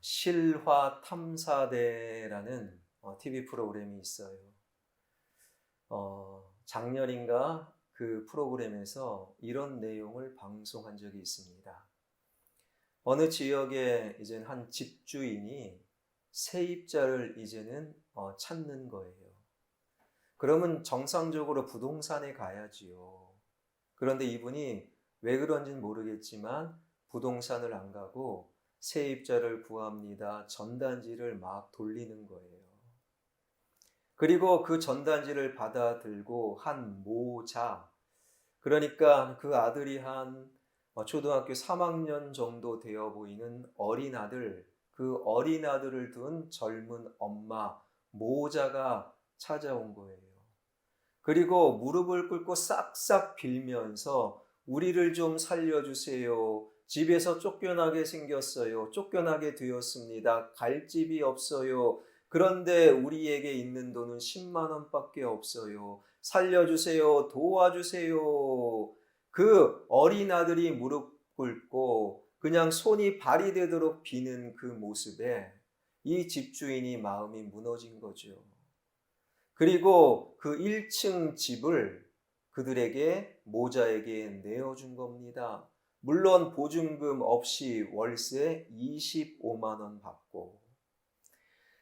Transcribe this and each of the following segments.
실화 탐사대라는 TV 프로그램이 있어요. 작년인가 그 프로그램에서 이런 내용을 방송한 적이 있습니다. 어느 지역에 이제 한 집주인이 세입자를 이제는 찾는 거예요. 그러면 정상적으로 부동산에 가야지요. 그런데 이분이 왜 그런지는 모르겠지만 부동산을 안 가고 세입자를 구합니다. 전단지를 막 돌리는 거예요. 그리고 그 전단지를 받아들고 한 모자, 그러니까 그 아들이 한 초등학교 3학년 정도 되어 보이는 어린 아들, 그 어린 아들을 둔 젊은 엄마, 모자가 찾아온 거예요. 그리고 무릎을 꿇고 싹싹 빌면서 우리를 좀 살려주세요. 집에서 쫓겨나게 생겼어요. 쫓겨나게 되었습니다. 갈 집이 없어요. 그런데 우리에게 있는 돈은 10만 원밖에 없어요. 살려주세요. 도와주세요. 그 어린 아들이 무릎 꿇고 그냥 손이 발이 되도록 비는 그 모습에 이 집주인이 마음이 무너진 거죠. 그리고 그 1층 집을 그들에게 모자에게 내어준 겁니다. 물론 보증금 없이 월세 25만 원 받고,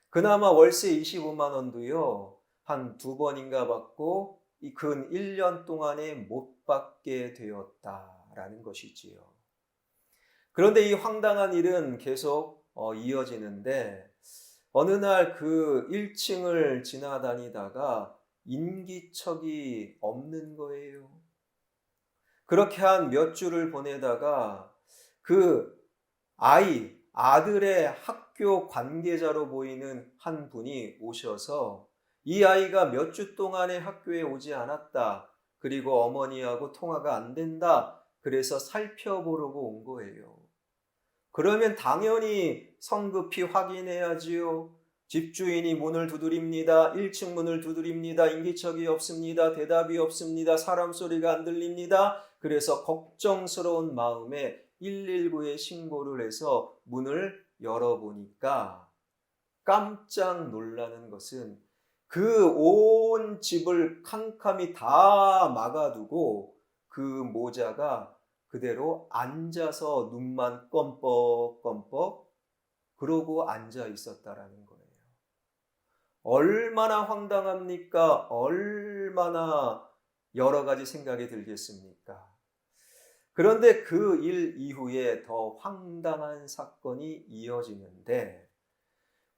그나마 월세 25만 원도요 한 2번인가 받고 근 1년 동안에 못 받게 되었다라는 것이지요. 그런데 이 황당한 일은 계속 이어지는데 어느 날 그 1층을 지나다니다가 인기척이 없는 거예요. 그렇게 한 몇 주를 보내다가 그 아들의 학교 관계자로 보이는 한 분이 오셔서 이 아이가 몇 주 동안에 학교에 오지 않았다. 그리고 어머니하고 통화가 안 된다. 그래서 살펴보려고 온 거예요. 그러면 당연히 성급히 확인해야지요. 집주인이 문을 두드립니다. 1층 문을 두드립니다. 인기척이 없습니다. 대답이 없습니다. 사람 소리가 안 들립니다. 그래서 걱정스러운 마음에 119에 신고를 해서 문을 열어보니까 깜짝 놀라는 것은 그 온 집을 캄캄이 다 막아두고 그 모자가 그대로 앉아서 눈만 껌뻑껌뻑 그러고 앉아 있었다라는 거예요. 얼마나 황당합니까? 얼마나 여러 가지 생각이 들겠습니까? 그런데 그 일 이후에 더 황당한 사건이 이어지는데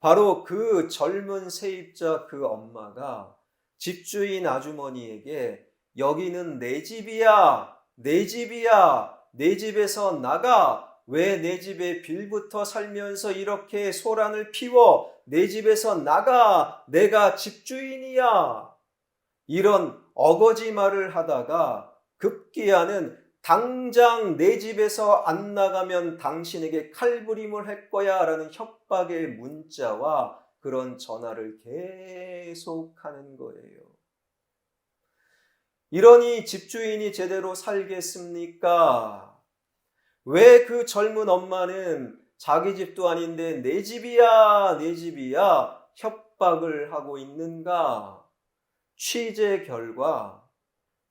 바로 그 젊은 세입자 그 엄마가 집주인 아주머니에게 여기는 내 집이야. 내 집이야. 내 집에서 나가. 왜 내 집에 빌부터 살면서 이렇게 소란을 피워? 내 집에서 나가. 내가 집주인이야. 이런 어거지 말을 하다가 급기야는 당장 내 집에서 안 나가면 당신에게 칼부림을 할 거야 라는 협박의 문자와 그런 전화를 계속하는 거예요. 이러니 집주인이 제대로 살겠습니까? 왜 그 젊은 엄마는 자기 집도 아닌데 내 집이야, 내 집이야 협박을 하고 있는가? 취재 결과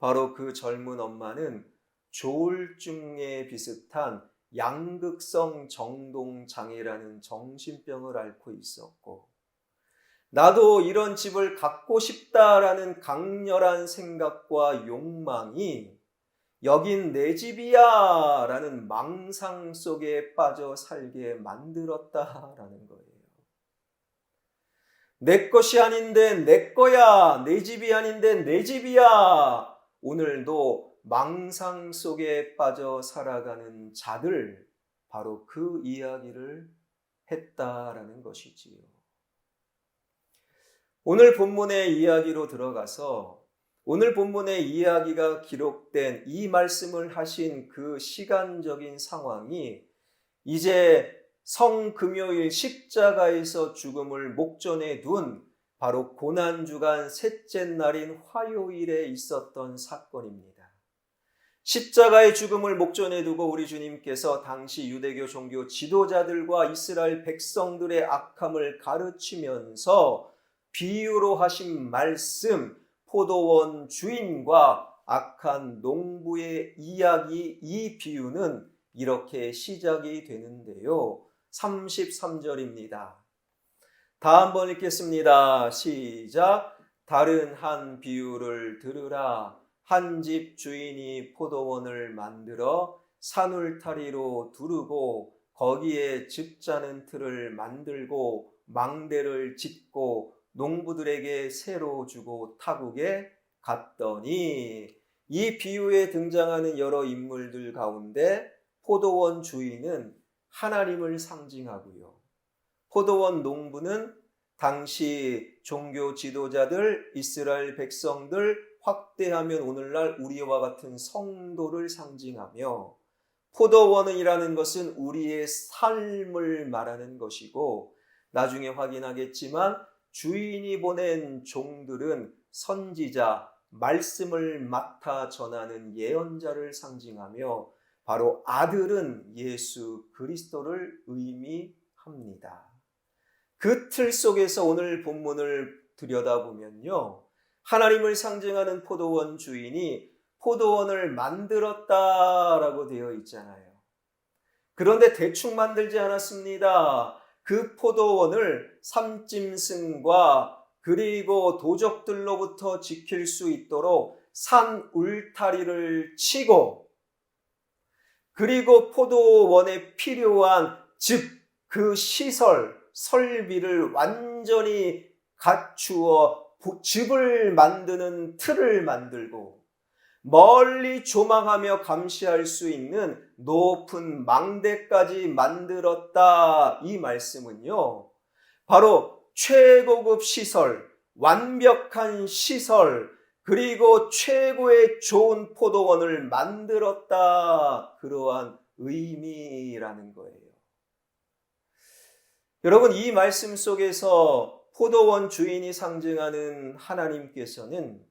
바로 그 젊은 엄마는 조울증에 비슷한 양극성 정동장애라는 정신병을 앓고 있었고 나도 이런 집을 갖고 싶다라는 강렬한 생각과 욕망이 여긴 내 집이야 라는 망상 속에 빠져 살게 만들었다라는 거예요. 내 것이 아닌데 내 거야. 내 집이 아닌데 내 집이야. 오늘도 망상 속에 빠져 살아가는 자들, 바로 그 이야기를 했다라는 것이지요. 오늘 본문의 이야기로 들어가서 오늘 본문의 이야기가 기록된 이 말씀을 하신 그 시간적인 상황이 이제 성금요일 십자가에서 죽음을 목전에 둔 바로 고난주간 셋째 날인 화요일에 있었던 사건입니다. 십자가의 죽음을 목전에 두고 우리 주님께서 당시 유대교 종교 지도자들과 이스라엘 백성들의 악함을 가르치면서 비유로 하신 말씀, 포도원 주인과 악한 농부의 이야기, 이 비유는 이렇게 시작이 되는데요. 33절입니다. 다 한번 읽겠습니다. 시작. 다른 한 비유를 들으라. 한 집 주인이 포도원을 만들어 산울타리로 두르고 거기에 즙 짜는 틀을 만들고 망대를 짓고 농부들에게 새로 주고 타국에 갔더니, 이 비유에 등장하는 여러 인물들 가운데 포도원 주인은 하나님을 상징하고요. 포도원 농부는 당시 종교 지도자들, 이스라엘 백성들, 확대하면 오늘날 우리와 같은 성도를 상징하며, 포도원이라는 것은 우리의 삶을 말하는 것이고, 나중에 확인하겠지만 주인이 보낸 종들은 선지자, 말씀을 맡아 전하는 예언자를 상징하며, 바로 아들은 예수 그리스도를 의미합니다. 그 틀 속에서 오늘 본문을 들여다보면요, 하나님을 상징하는 포도원 주인이 포도원을 만들었다라고 되어 있잖아요. 그런데 대충 만들지 않았습니다. 그 포도원을 삼짐승과 그리고 도적들로부터 지킬 수 있도록 산 울타리를 치고, 그리고 포도원에 필요한 그 시설, 설비를 완전히 갖추어 즙을 만드는 틀을 만들고, 멀리 조망하며 감시할 수 있는 높은 망대까지 만들었다. 이 말씀은요, 바로 최고급 시설, 완벽한 시설, 그리고 최고의 좋은 포도원을 만들었다. 그러한 의미라는 거예요. 여러분, 이 말씀 속에서 포도원 주인이 상징하는 하나님께서는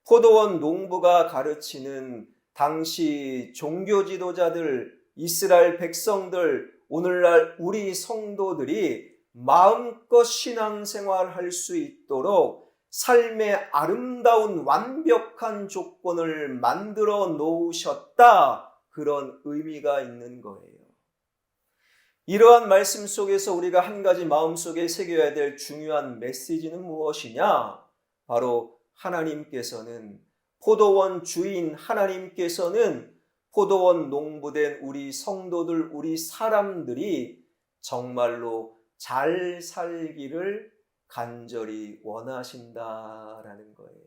포도원 농부가 가르치는 당시 종교 지도자들, 이스라엘 백성들, 오늘날 우리 성도들이 마음껏 신앙생활할 수 있도록 삶의 아름다운 완벽한 조건을 만들어 놓으셨다. 그런 의미가 있는 거예요. 이러한 말씀 속에서 우리가 한 가지 마음속에 새겨야 될 중요한 메시지는 무엇이냐? 바로 하나님께서는, 포도원 주인 하나님께서는 포도원 농부된 우리 성도들, 우리 사람들이 정말로 잘 살기를 간절히 원하신다라는 거예요.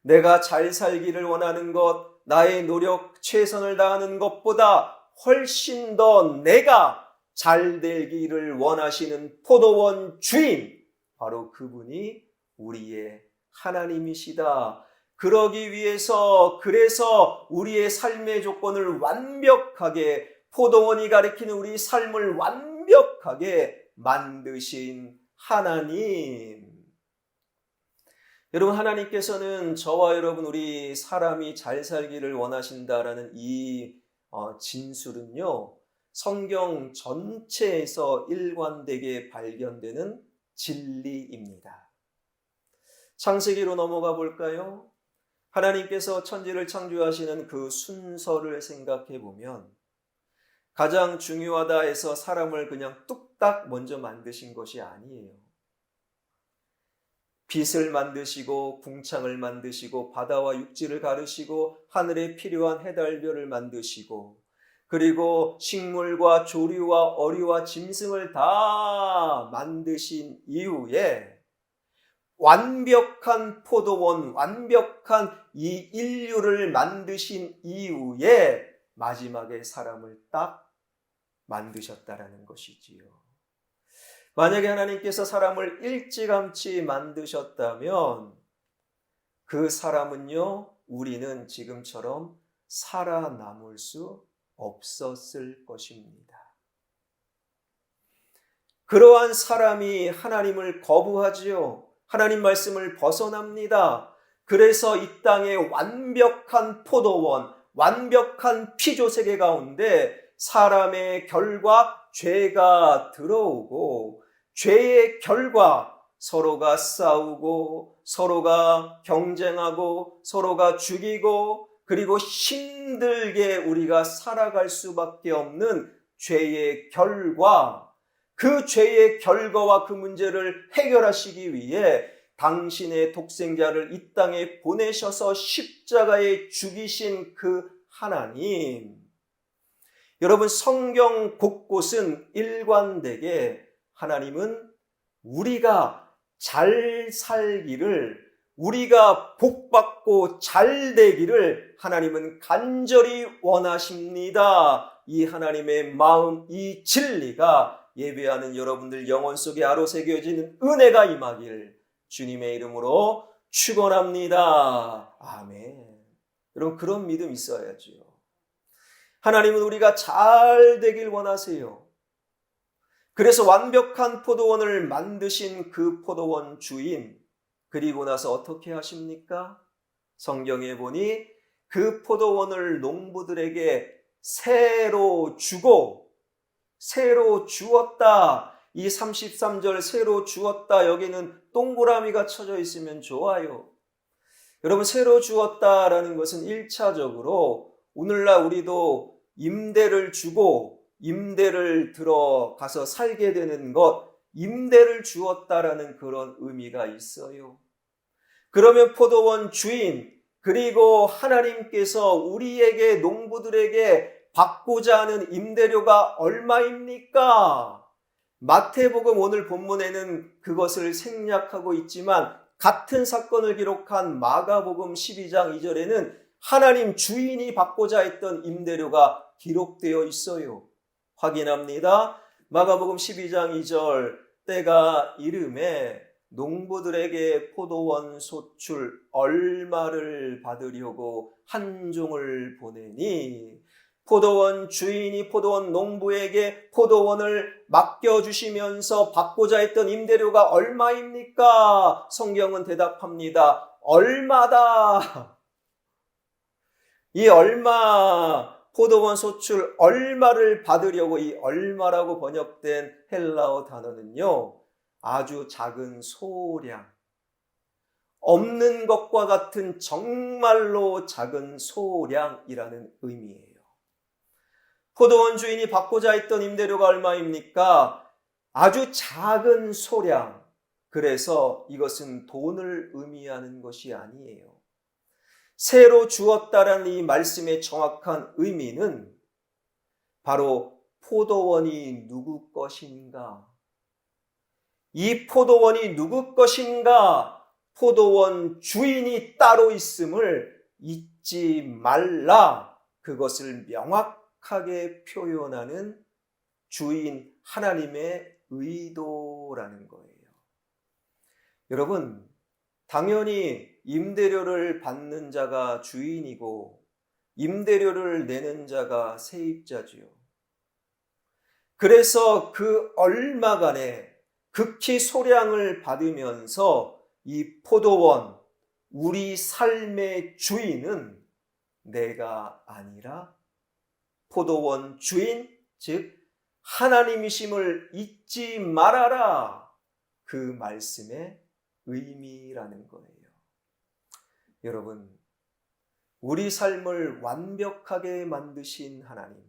내가 잘 살기를 원하는 것, 나의 노력, 최선을 다하는 것보다 훨씬 더 내가 잘 되기를 원하시는 포도원 주인, 바로 그분이 우리의 하나님이시다. 그러기 위해서, 그래서 우리의 삶의 조건을 완벽하게, 포도원이 가리키는 우리 삶을 완벽하게 만드신 하나님. 여러분, 하나님께서는 저와 여러분, 우리 사람이 잘 살기를 원하신다라는 이 진술은요, 성경 전체에서 일관되게 발견되는 진리입니다. 창세기로 넘어가 볼까요? 하나님께서 천지를 창조하시는 그 순서를 생각해 보면 가장 중요하다 해서 사람을 그냥 뚝딱 먼저 만드신 것이 아니에요. 빛을 만드시고 궁창을 만드시고 바다와 육지를 가르시고 하늘에 필요한 해달별을 만드시고, 그리고 식물과 조류와 어류와 짐승을 다 만드신 이후에 완벽한 포도원, 완벽한 이 인류를 만드신 이후에 마지막에 사람을 딱 만드셨다라는 것이지요. 만약에 하나님께서 사람을 일찌감치 만드셨다면 그 사람은요, 우리는 지금처럼 살아남을 수 없었을 것입니다. 그러한 사람이 하나님을 거부하지요. 하나님 말씀을 벗어납니다. 그래서 이 땅에 완벽한 포도원, 완벽한 피조 세계 가운데 사람의 결과 죄가 들어오고 죄의 결과 서로가 싸우고 서로가 경쟁하고 서로가 죽이고 그리고 힘들게 우리가 살아갈 수밖에 없는 죄의 결과, 그 죄의 결과와 그 문제를 해결하시기 위해 당신의 독생자를 이 땅에 보내셔서 십자가에 죽이신 그 하나님. 여러분, 성경 곳곳은 일관되게 하나님은 우리가 잘 살기를, 우리가 복받고 잘 되기를 하나님은 간절히 원하십니다. 이 하나님의 마음, 이 진리가 예배하는 여러분들 영혼 속에 아로새겨지는 은혜가 임하길 주님의 이름으로 축원합니다. 아멘. 여러분, 그런 믿음 있어야지요. 하나님은 우리가 잘 되길 원하세요. 그래서 완벽한 포도원을 만드신 그 포도원 주인, 그리고 나서 어떻게 하십니까? 성경에 보니 그 포도원을 농부들에게 새로 주고, 새로 주었다. 이 33절 새로 주었다. 여기는 동그라미가 쳐져 있으면 좋아요. 여러분, 새로 주었다라는 것은 1차적으로 오늘날 우리도 임대를 주고 임대를 들어가서 살게 되는 것, 임대를 주었다라는 그런 의미가 있어요. 그러면 포도원 주인, 그리고 하나님께서 우리에게, 농부들에게 받고자 하는 임대료가 얼마입니까? 마태복음 오늘 본문에는 그것을 생략하고 있지만 같은 사건을 기록한 마가복음 12장 2절에는 하나님 주인이 받고자 했던 임대료가 기록되어 있어요. 확인합니다. 마가복음 12장 2절, 때가 이름에 농부들에게 포도원 소출 얼마를 받으려고 한 종을 보내니, 포도원 주인이 포도원 농부에게 포도원을 맡겨주시면서 받고자 했던 임대료가 얼마입니까? 성경은 대답합니다. 얼마다. 이 얼마, 포도원 소출 얼마를 받으려고, 이 얼마라고 번역된 헬라어 단어는요, 아주 작은 소량, 없는 것과 같은 정말로 작은 소량이라는 의미예요. 포도원 주인이 받고자 했던 임대료가 얼마입니까? 아주 작은 소량. 그래서 이것은 돈을 의미하는 것이 아니에요. 새로 주었다라는 이 말씀의 정확한 의미는 바로 포도원이 누구 것인가? 이 포도원이 누구 것인가? 포도원 주인이 따로 있음을 잊지 말라. 그것을 명확하게 표현하는 주인 하나님의 의도라는 거예요. 여러분, 당연히 임대료를 받는 자가 주인이고 임대료를 내는 자가 세입자지요. 그래서 그 얼마간의 극히 소량을 받으면서 이 포도원, 우리 삶의 주인은 내가 아니라 포도원 주인, 즉 하나님이심을 잊지 말아라. 그 말씀의 의미라는 거예요. 여러분, 우리 삶을 완벽하게 만드신 하나님,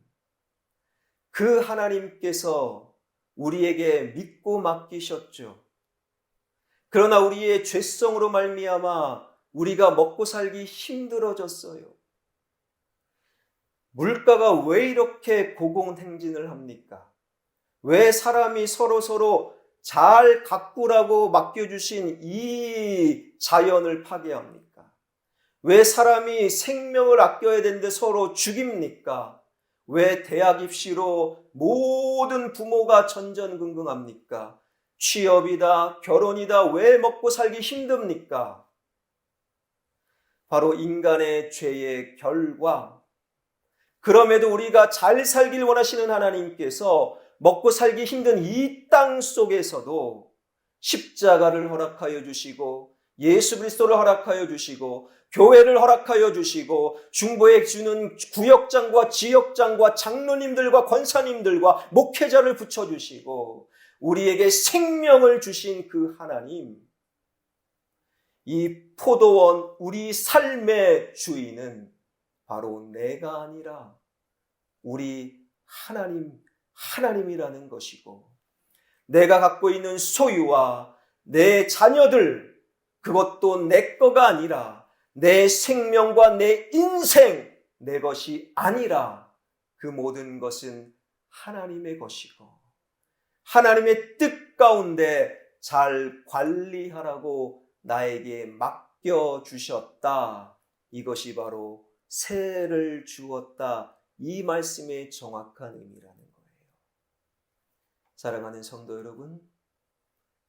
그 하나님께서 우리에게 믿고 맡기셨죠. 그러나 우리의 죄성으로 말미암아 우리가 먹고 살기 힘들어졌어요. 물가가 왜 이렇게 고공행진을 합니까? 왜 사람이 서로 잘 가꾸라고 맡겨주신 이 자연을 파괴합니까? 왜 사람이 생명을 아껴야 되는데 서로 죽입니까? 왜 대학 입시로 모든 부모가 전전긍긍합니까? 취업이다, 결혼이다, 왜 먹고 살기 힘듭니까? 바로 인간의 죄의 결과. 그럼에도 우리가 잘 살길 원하시는 하나님께서 먹고 살기 힘든 이 땅 속에서도 십자가를 허락하여 주시고 예수 그리스도를 허락하여 주시고 교회를 허락하여 주시고 중보에 주는 구역장과 지역장과 장로님들과 권사님들과 목회자를 붙여주시고 우리에게 생명을 주신 그 하나님, 이 포도원 우리 삶의 주인은 바로 내가 아니라 우리 하나님이라는 것이고, 내가 갖고 있는 소유와 내 자녀들, 그것도 내 거가 아니라 내 생명과 내 인생, 내 것이 아니라 그 모든 것은 하나님의 것이고 하나님의 뜻 가운데 잘 관리하라고 나에게 맡겨주셨다. 이것이 바로 세를 주었다. 이 말씀의 정확한 의미라는 거예요. 사랑하는 성도 여러분,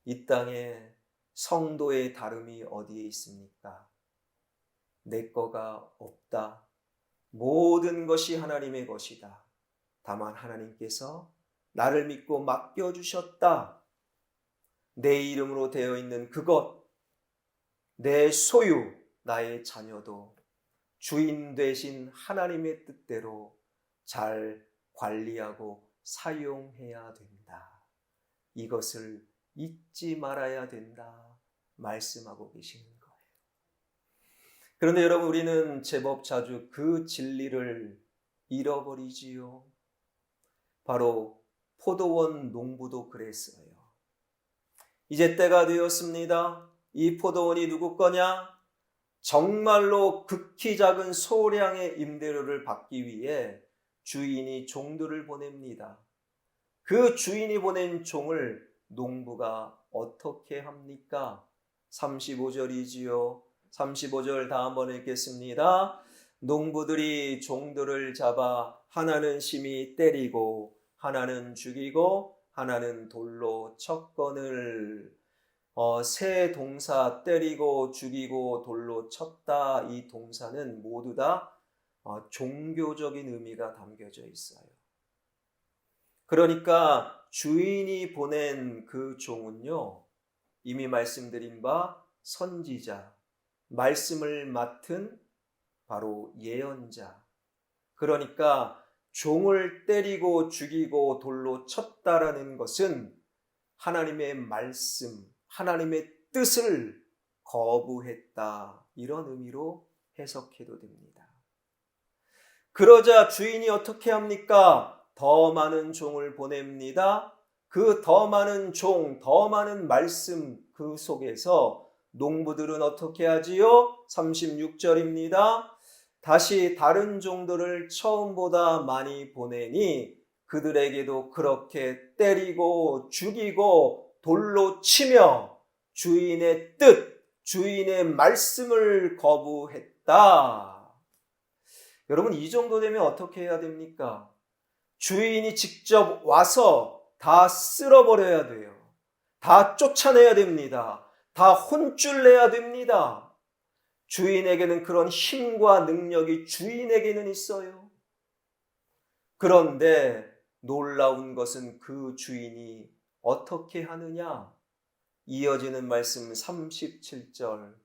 이 땅에 성도의 다름이 어디에 있습니까? 내 거가 없다. 모든 것이 하나님의 것이다. 다만 하나님께서 나를 믿고 맡겨주셨다. 내 이름으로 되어 있는 그것, 내 소유, 나의 자녀도 주인 되신 하나님의 뜻대로 잘 관리하고 사용해야 된다. 이것을 잊지 말아야 된다. 말씀하고 계시는 거예요. 그런데 여러분, 우리는 제법 자주 그 진리를 잃어버리지요. 바로 포도원 농부도 그랬어요. 이제 때가 되었습니다. 이 포도원이 누구 거냐? 정말로 극히 작은 소량의 임대료를 받기 위해 주인이 종들을 보냅니다. 그 주인이 보낸 종을 농부가 어떻게 합니까? 35절이지요. 35절 다 한번 읽겠습니다. 농부들이 종들을 잡아 하나는 심히 때리고 하나는 죽이고 하나는 돌로 쳤거늘. 세 동사, 때리고 죽이고 돌로 쳤다, 이 동사는 모두 다 종교적인 의미가 담겨져 있어요. 그러니까 주인이 보낸 그 종은요, 이미 말씀드린 바 선지자, 말씀을 맡은 바로 예언자. 그러니까 종을 때리고 죽이고 돌로 쳤다라는 것은 하나님의 말씀, 하나님의 뜻을 거부했다, 이런 의미로 해석해도 됩니다. 그러자 주인이 어떻게 합니까? 더 많은 종을 보냅니다. 그 더 많은 종, 더 많은 말씀, 그 속에서 농부들은 어떻게 하지요? 36절입니다. 다시 다른 종들을 처음보다 많이 보내니 그들에게도 그렇게 때리고 죽이고 돌로 치며 주인의 뜻, 주인의 말씀을 거부했다. 여러분, 이 정도 되면 어떻게 해야 됩니까? 주인이 직접 와서 다 쓸어버려야 돼요. 다 쫓아내야 됩니다. 다 혼쭐 내야 됩니다. 주인에게는 그런 힘과 능력이 주인에게는 있어요. 그런데 놀라운 것은 그 주인이 어떻게 하느냐? 이어지는 말씀 37절.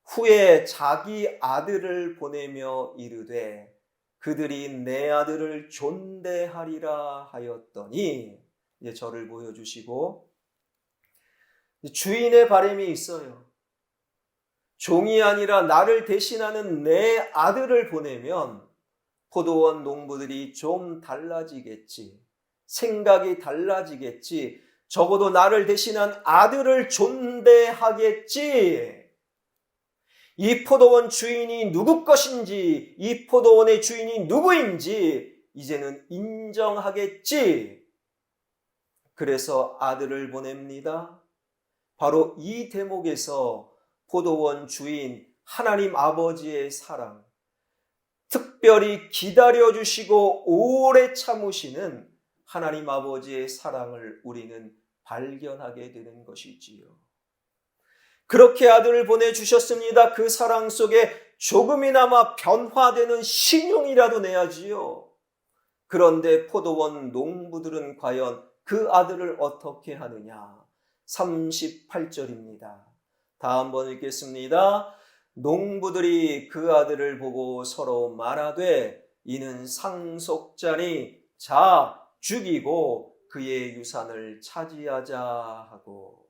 후에 자기 아들을 보내며 이르되 그들이 내 아들을 존대하리라 하였더니, 이제 저를 보여주시고, 주인의 바람이 있어요. 종이 아니라 나를 대신하는 내 아들을 보내면 포도원 농부들이 좀 달라지겠지. 생각이 달라지겠지. 적어도 나를 대신한 아들을 존대하겠지. 이 포도원 주인이 누구 것인지, 이 포도원의 주인이 누구인지 이제는 인정하겠지. 그래서 아들을 보냅니다. 바로 이 대목에서 포도원 주인 하나님 아버지의 사랑, 특별히 기다려주시고 오래 참으시는 하나님 아버지의 사랑을 우리는 발견하게 되는 것이지요. 그렇게 아들을 보내주셨습니다. 그 사랑 속에 조금이나마 변화되는 신용이라도 내야지요. 그런데 포도원 농부들은 과연 그 아들을 어떻게 하느냐? 38절입니다. 다 한번 읽겠습니다. 농부들이 그 아들을 보고 서로 말하되 이는 상속자니 자 죽이고 그의 유산을 차지하자 하고.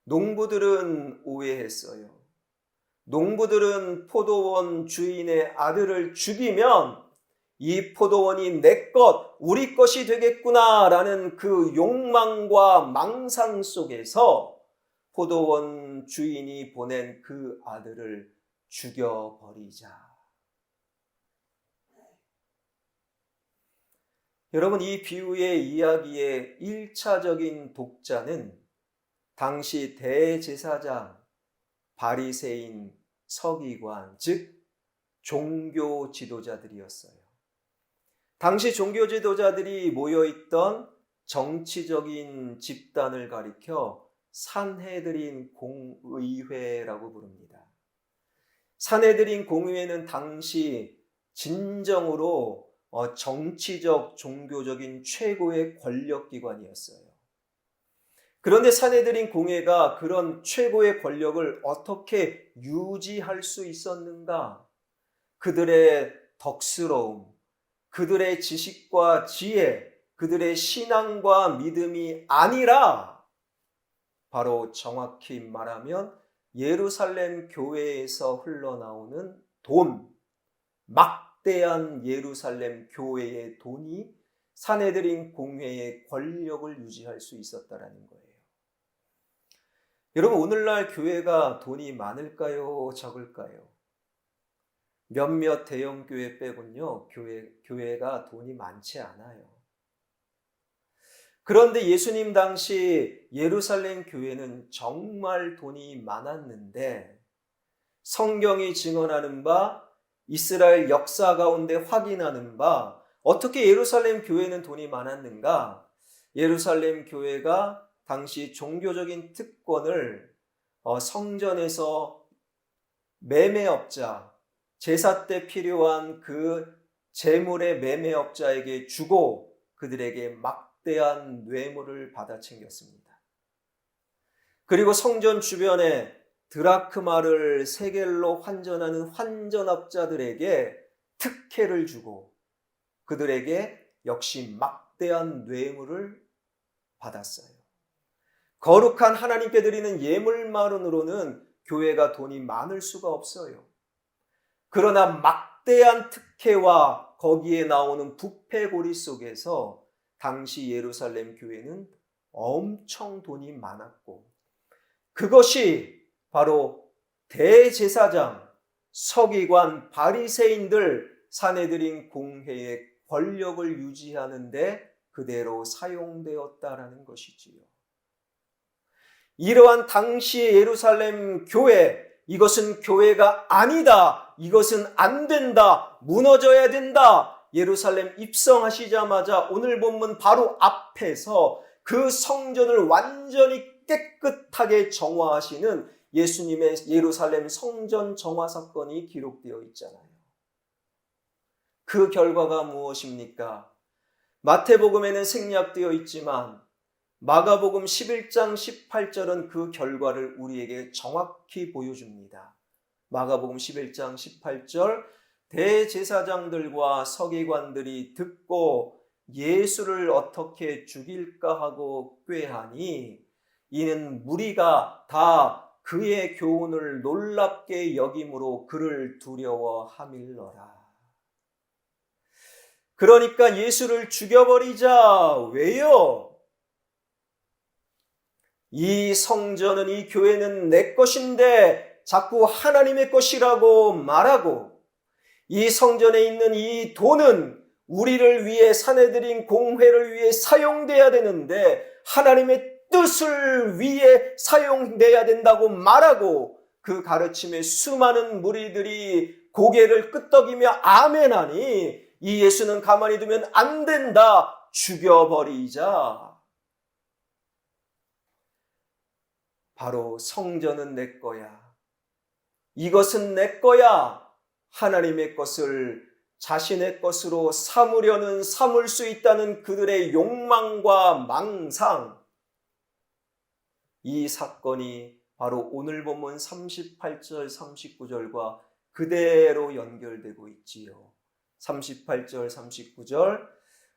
농부들은 오해했어요. 농부들은 포도원 주인의 아들을 죽이면 이 포도원이 내 것, 우리 것이 되겠구나라는 그 욕망과 망상 속에서 포도원 주인이 보낸 그 아들을 죽여버리자. 여러분, 이 비유의 이야기의 1차적인 독자는 당시 대제사장, 바리새인, 서기관, 즉 종교 지도자들이었어요. 당시 종교 지도자들이 모여있던 정치적인 집단을 가리켜 산헤드린 공의회라고 부릅니다. 산헤드린 공의회는 당시 진정으로 정치적, 종교적인 최고의 권력기관이었어요. 그런데 산헤드린 공회가 그런 최고의 권력을 어떻게 유지할 수 있었는가? 그들의 덕스러움, 그들의 지식과 지혜, 그들의 신앙과 믿음이 아니라 바로 정확히 말하면 예루살렘 교회에서 흘러나오는 돈, 막대한 예루살렘 교회의 돈이 산헤드린 공회의 권력을 유지할 수 있었다라는 거예요. 여러분, 오늘날 교회가 돈이 많을까요? 적을까요? 몇몇 대형 교회 빼곤요, 교회가 돈이 많지 않아요. 그런데 예수님 당시 예루살렘 교회는 정말 돈이 많았는데 성경이 증언하는 바, 이스라엘 역사 가운데 확인하는 바, 어떻게 예루살렘 교회는 돈이 많았는가? 예루살렘 교회가 당시 종교적인 특권을 성전에서 매매업자, 제사 때 필요한 그 재물의 매매업자에게 주고 그들에게 막대한 뇌물을 받아 챙겼습니다. 그리고 성전 주변에 드라크마를 세겔로 환전하는 환전업자들에게 특혜를 주고 그들에게 역시 막대한 뇌물을 받았어요. 거룩한 하나님께 드리는 예물만으로는 교회가 돈이 많을 수가 없어요. 그러나 막대한 특혜와 거기에 나오는 부패고리 속에서 당시 예루살렘 교회는 엄청 돈이 많았고 그것이 바로 대제사장, 서기관, 바리새인들, 산헤드린 공회의 권력을 유지하는 데 그대로 사용되었다라는 것이지요. 이러한 당시의 예루살렘 교회, 이것은 교회가 아니다, 이것은 안 된다, 무너져야 된다. 예루살렘 입성하시자마자 오늘 본문 바로 앞에서 그 성전을 완전히 깨끗하게 정화하시는 예수님의 예루살렘 성전 정화 사건이 기록되어 있잖아요. 그 결과가 무엇입니까? 마태복음에는 생략되어 있지만 마가복음 11장 18절은 그 결과를 우리에게 정확히 보여줍니다. 마가복음 11장 18절, 대제사장들과 서기관들이 듣고 예수를 어떻게 죽일까 하고 꾀하니 이는 무리가 다 그의 교훈을 놀랍게 여김으로 그를 두려워함일러라. 그러니까 예수를 죽여버리자. 왜요? 이 성전은, 이 교회는 내 것인데 자꾸 하나님의 것이라고 말하고 이 성전에 있는 이 돈은 우리를 위해, 산헤드린 공회를 위해 사용돼야 되는데 하나님의 뜻을 위해 사용돼야 된다고 말하고 그 가르침에 수많은 무리들이 고개를 끄덕이며 아멘하니 이 예수는 가만히 두면 안 된다. 죽여버리자. 바로 성전은 내 거야. 이것은 내 거야. 하나님의 것을 자신의 것으로 삼으려는, 삼을 수 있다는 그들의 욕망과 망상. 이 사건이 바로 오늘 본문 38절 39절과 그대로 연결되고 있지요. 38절 39절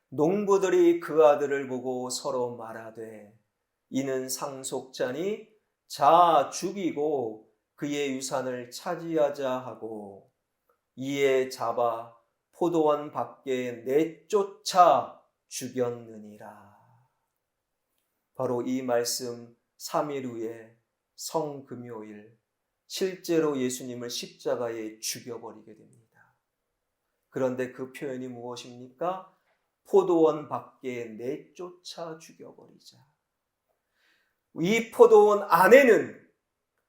농부들이 그 아들을 보고 서로 말하되 이는 상속자니 자 죽이고 그의 유산을 차지하자 하고 이에 잡아 포도원 밖에 내쫓아 죽였느니라. 바로 이 말씀 3일 후에 성금요일 실제로 예수님을 십자가에 죽여버리게 됩니다. 그런데 그 표현이 무엇입니까? 포도원 밖에 내쫓아 죽여버리자. 이 포도원 안에는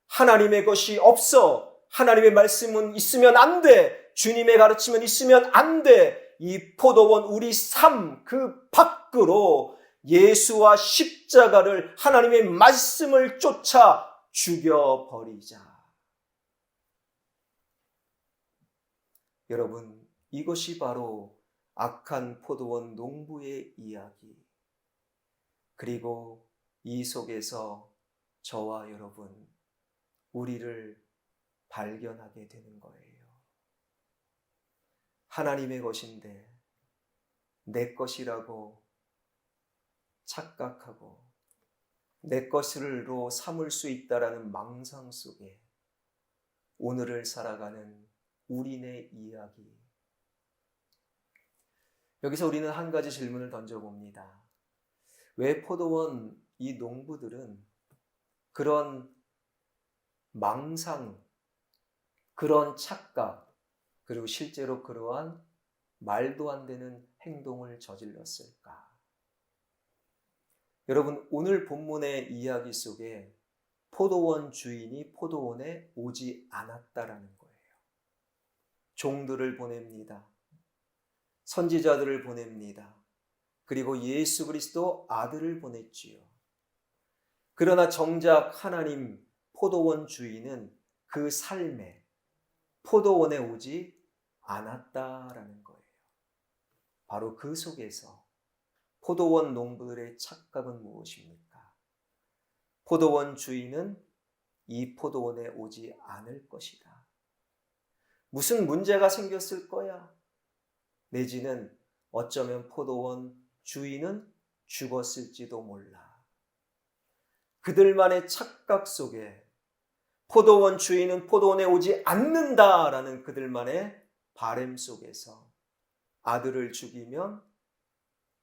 하나님의 것이 없어. 하나님의 말씀은 있으면 안 돼. 주님의 가르침은 있으면 안 돼. 이 포도원 우리 삶 그 밖으로 예수와 십자가를 하나님의 말씀을 쫓아 죽여버리자. 여러분, 이것이 바로 악한 포도원 농부의 이야기. 그리고 이 속에서 저와 여러분, 우리를 발견하게 되는 거예요. 하나님의 것인데 내 것이라고 착각하고 내 것으로 삼을 수 있다라는 망상 속에 오늘을 살아가는 우리네 이야기. 여기서 우리는 한 가지 질문을 던져봅니다. 왜 포도원 이 농부들은 그런 망상, 그런 착각, 그리고 실제로 그러한 말도 안 되는 행동을 저질렀을까? 여러분, 오늘 본문의 이야기 속에 포도원 주인이 포도원에 오지 않았다라는 거예요. 종들을 보냅니다. 선지자들을 보냅니다. 그리고 예수 그리스도 아들을 보냈지요. 그러나 정작 하나님 포도원 주인은 그 삶에 포도원에 오지 않았다라는 거예요. 바로 그 속에서 포도원 농부들의 착각은 무엇입니까? 포도원 주인은 이 포도원에 오지 않을 것이다. 무슨 문제가 생겼을 거야. 내지는 어쩌면 포도원 주인은 죽었을지도 몰라. 그들만의 착각 속에 포도원 주인은 포도원에 오지 않는다라는 그들만의 바램 속에서 아들을 죽이면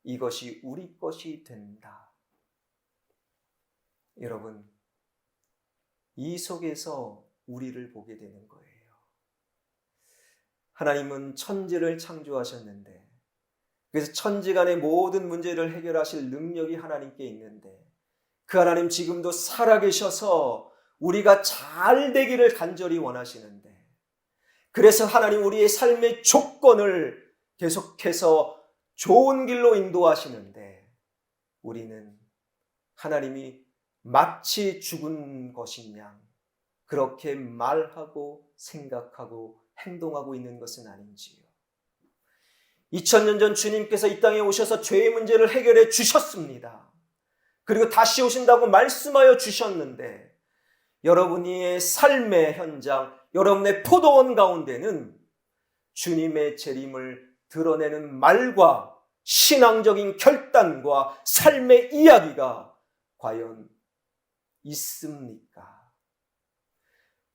이것이 우리 것이 된다. 여러분, 이 속에서 우리를 보게 되는 거예요. 하나님은 천지를 창조하셨는데, 그래서 천지간의 모든 문제를 해결하실 능력이 하나님께 있는데, 그 하나님 지금도 살아계셔서 우리가 잘 되기를 간절히 원하시는데, 그래서 하나님 우리의 삶의 조건을 계속해서 좋은 길로 인도하시는데, 우리는 하나님이 마치 죽은 것인 양 그렇게 말하고 생각하고 행동하고 있는 것은 아닌지요. 2000년 전 주님께서 이 땅에 오셔서 죄의 문제를 해결해 주셨습니다. 그리고 다시 오신다고 말씀하여 주셨는데, 여러분의 삶의 현장, 여러분의 포도원 가운데는 주님의 재림을 드러내는 말과 신앙적인 결단과 삶의 이야기가 과연 있습니까?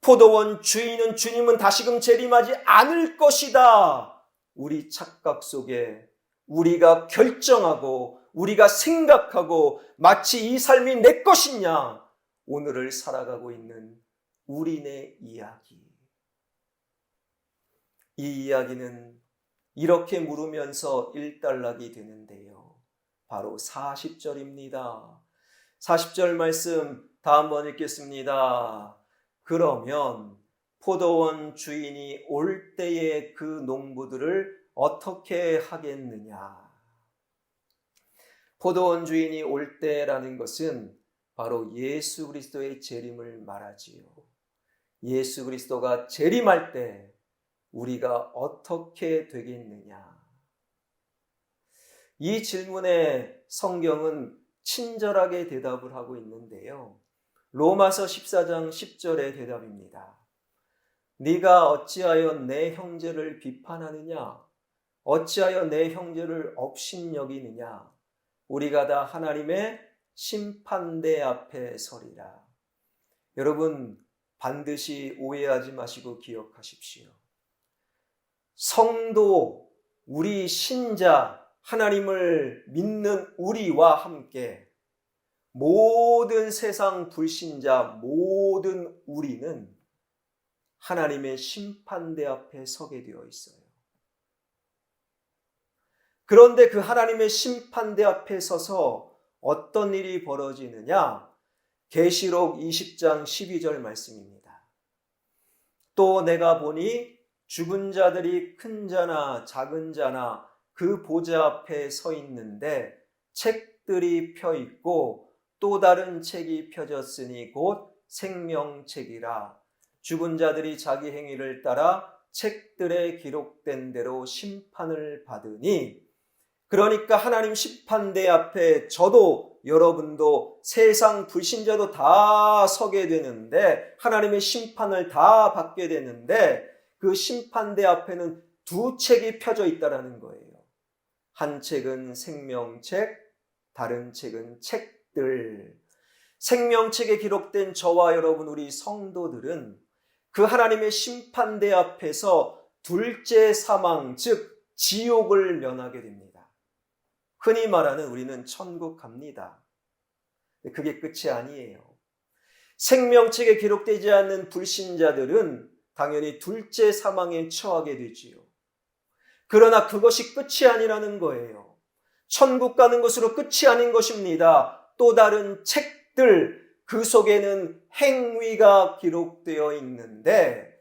포도원 주인은 주님은 다시금 재림하지 않을 것이다. 우리 착각 속에 우리가 결정하고 우리가 생각하고 마치 이 삶이 내 것이냐 오늘을 살아가고 있는 우리네 이야기. 이 이야기는 이렇게 물으면서 일단락이 되는데요. 바로 40절입니다. 40절 말씀 다 한번 읽겠습니다. 그러면 포도원 주인이 올 때에 그 농부들을 어떻게 하겠느냐? 포도원 주인이 올 때라는 것은 바로 예수 그리스도의 재림을 말하지요. 예수 그리스도가 재림할 때 우리가 어떻게 되겠느냐? 이 질문에 성경은 친절하게 대답을 하고 있는데요. 로마서 14장 10절의 대답입니다. 네가 어찌하여 내 형제를 비판하느냐? 어찌하여 내 형제를 업신여기느냐? 우리가 다 하나님의 심판대 앞에 서리라. 여러분, 반드시 오해하지 마시고 기억하십시오. 성도, 우리 신자, 하나님을 믿는 우리와 함께 모든 세상 불신자, 모든 우리는 하나님의 심판대 앞에 서게 되어 있어요. 그런데 그 하나님의 심판대 앞에 서서 어떤 일이 벌어지느냐? 계시록 20장 12절 말씀입니다. 또 내가 보니 죽은 자들이 큰 자나 작은 자나 그 보좌 앞에 서 있는데 책들이 펴 있고 또 다른 책이 펴졌으니 곧 생명책이라. 죽은 자들이 자기 행위를 따라 책들에 기록된 대로 심판을 받으니, 그러니까 하나님 심판대 앞에 저도 여러분도 세상 불신자도 다 서게 되는데, 하나님의 심판을 다 받게 되는데, 그 심판대 앞에는 두 책이 펴져 있다라는 거예요. 한 책은 생명책, 다른 책은 책들. 생명책에 기록된 저와 여러분, 우리 성도들은 그 하나님의 심판대 앞에서 둘째 사망, 즉 지옥을 면하게 됩니다. 흔히 말하는 우리는 천국 갑니다. 그게 끝이 아니에요. 생명책에 기록되지 않는 불신자들은 당연히 둘째 사망에 처하게 되지요. 그러나 그것이 끝이 아니라는 거예요. 천국 가는 것으로 끝이 아닌 것입니다. 또 다른 책들, 그 속에는 행위가 기록되어 있는데,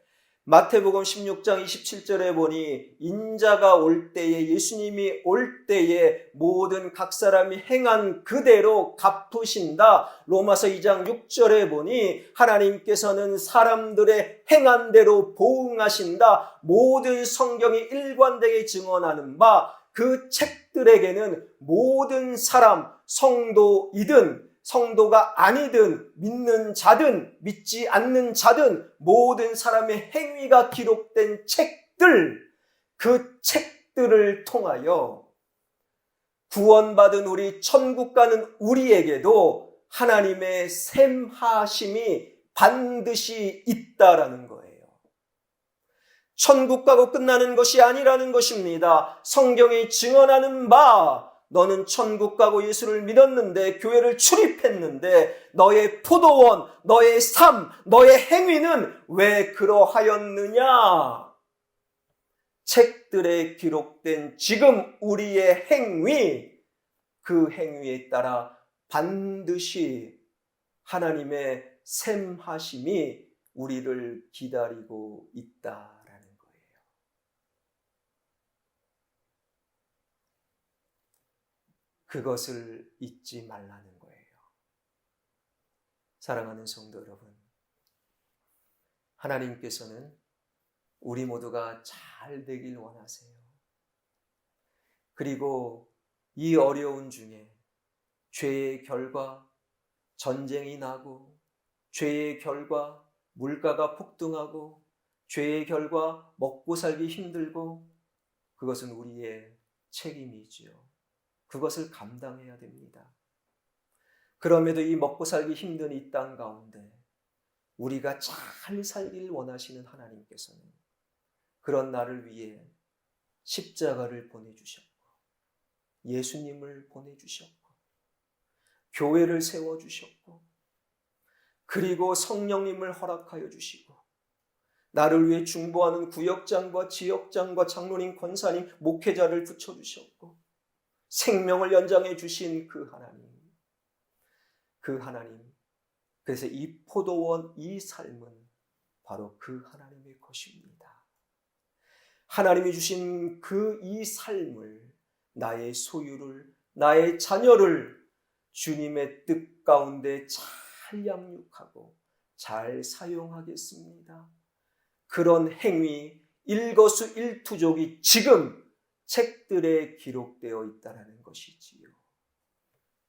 마태복음 16장 27절에 보니 인자가 올 때에, 예수님이 올 때에 모든 각 사람이 행한 그대로 갚으신다. 로마서 2장 6절에 보니 하나님께서는 사람들의 행한 대로 보응하신다. 모든 성경이 일관되게 증언하는 바, 그 책들에게는 모든 사람, 성도이든 성도가 아니든 믿는 자든 믿지 않는 자든 모든 사람의 행위가 기록된 책들, 그 책들을 통하여 구원받은 우리, 천국 가는 우리에게도 하나님의 셈하심이 반드시 있다라는 거예요. 천국 가고 끝나는 것이 아니라는 것입니다. 성경이 증언하는 바, 너는 천국 가고 예수를 믿었는데, 교회를 출입했는데 너의 포도원, 너의 삶, 너의 행위는 왜 그러하였느냐? 책들에 기록된 지금 우리의 행위, 그 행위에 따라 반드시 하나님의 셈하심이 우리를 기다리고 있다라는 거예요. 그것을 잊지 말라는 거예요. 사랑하는 성도 여러분, 하나님께서는 우리 모두가 잘 되길 원하세요. 그리고 이 어려운 중에 죄의 결과, 전쟁이 나고, 죄의 결과, 물가가 폭등하고, 죄의 결과, 먹고 살기 힘들고, 그것은 우리의 책임이지요. 그것을 감당해야 됩니다. 그럼에도 이 먹고 살기 힘든 이 땅 가운데 우리가 잘 살길 원하시는 하나님께서는 그런 나를 위해 십자가를 보내주셨고, 예수님을 보내주셨고, 교회를 세워주셨고, 그리고 성령님을 허락하여 주시고, 나를 위해 중보하는 구역장과 지역장과 장로님, 권사님, 목회자를 붙여주셨고, 생명을 연장해 주신 그 하나님, 그래서 이 포도원, 이 삶은 바로 그 하나님의 것입니다. 하나님이 주신 그 이 삶을, 나의 소유를, 나의 자녀를 주님의 뜻 가운데 잘 양육하고 잘 사용하겠습니다. 그런 행위, 일거수일투족이 지금 책들에 기록되어 있다는 것이지요.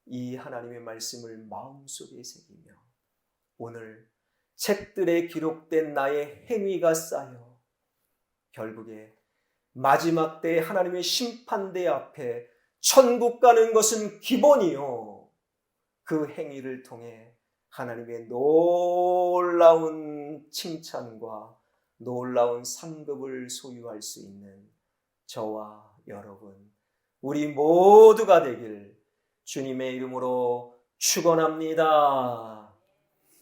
이 하나님의 말씀을 마음속에 새기며 오늘 책들에 기록된 나의 행위가 쌓여 결국에 마지막 때 하나님의 심판대 앞에 천국 가는 것은 기본이요. 그 행위를 통해 하나님의 놀라운 칭찬과 놀라운 상급을 소유할 수 있는 저와 여러분, 우리 모두가 되길 주님의 이름으로 축원합니다.